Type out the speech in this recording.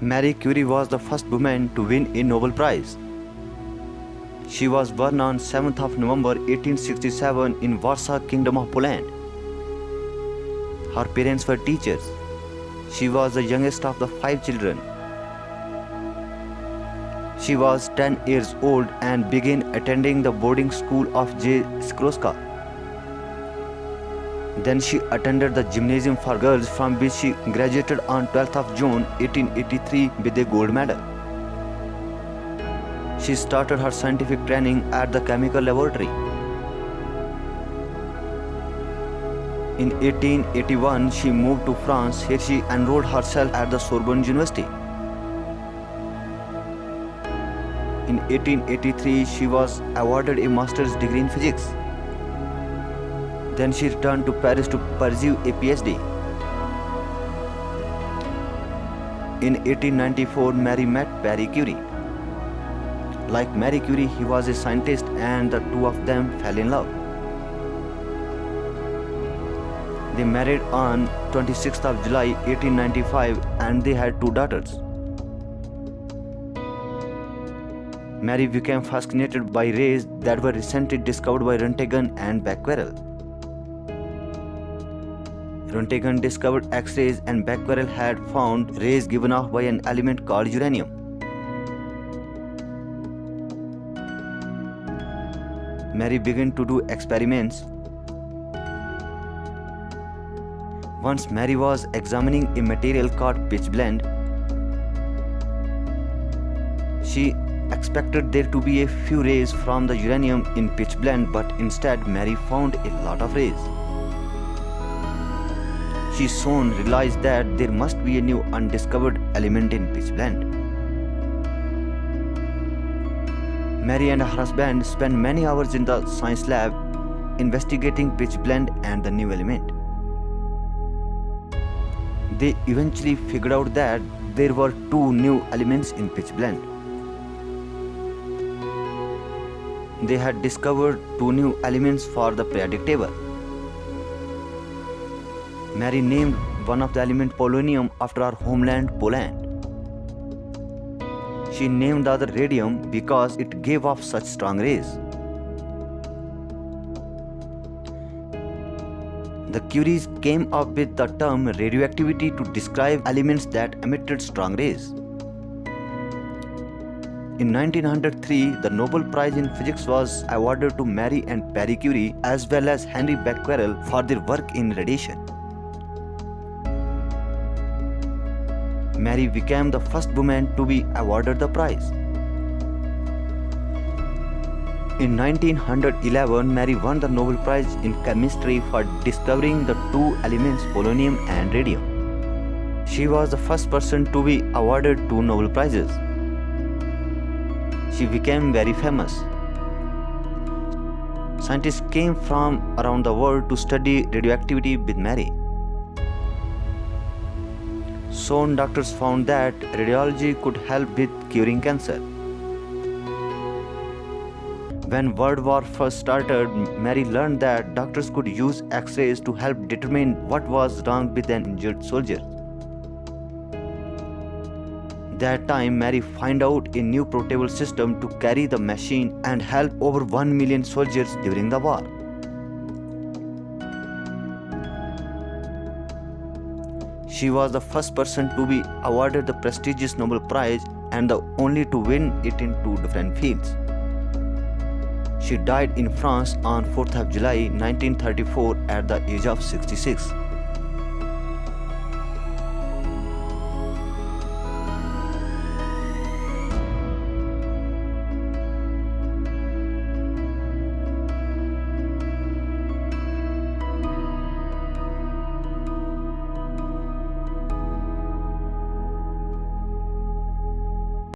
Marie Curie was the first woman to win a Nobel Prize. She was born on 7th of November 1867 in Warsaw, Kingdom of Poland. Her parents were teachers. She was the youngest of the 5 children. She was 10 years old and began attending the boarding school of J. Skroska. Then she attended the gymnasium for girls, from which she graduated on 12th of June 1883 with a gold medal. She started her scientific training at the chemical laboratory. In 1881, she moved to France. Here she enrolled herself at the Sorbonne University. In 1883, she was awarded a master's degree in physics. Then she returned to Paris to pursue a PhD. In 1894, Marie met Marie Curie. Like Marie Curie, he was a scientist, and the two of them fell in love. They married on 26th of July 1895 and they had 2 daughters. Marie became fascinated by rays that were recently discovered by Röntgen and Becquerel. Röntgen discovered X-rays and Becquerel had found rays given off by an element called uranium. Marie began to do experiments. Once Marie was examining a material called pitchblende. She expected there to be a few rays from the uranium in pitchblende, but instead Marie found a lot of rays. She soon realized that there must be a new undiscovered element in pitchblende. Marie and her husband spent many hours in the science lab investigating pitchblende and the new element. They eventually figured out that there were 2 new elements in pitchblende. They had discovered 2 new elements for the periodic table. Marie named one of the element polonium after her homeland Poland. She named the other radium because it gave off such strong rays. The Curies came up with the term radioactivity to describe elements that emitted strong rays. In 1903, the Nobel Prize in Physics was awarded to Marie and Marie Curie as well as Henry Becquerel for their work in radiation. Marie became the first woman to be awarded the prize. In 1911, Marie won the Nobel Prize in Chemistry for discovering the 2 elements polonium and radium. She was the first person to be awarded 2 Nobel Prizes. She became very famous. Scientists came from around the world to study radioactivity with Marie. Soon doctors found that radiology could help with curing cancer. When World War I started, Marie learned that doctors could use X-rays to help determine what was wrong with an injured soldier. That time, Marie found out a new portable system to carry the machine and help over 1 million soldiers during the war. She was the first person to be awarded the prestigious Nobel Prize and the only to win it in 2 different fields. She died in France on 4th of July 1934 at the age of 66.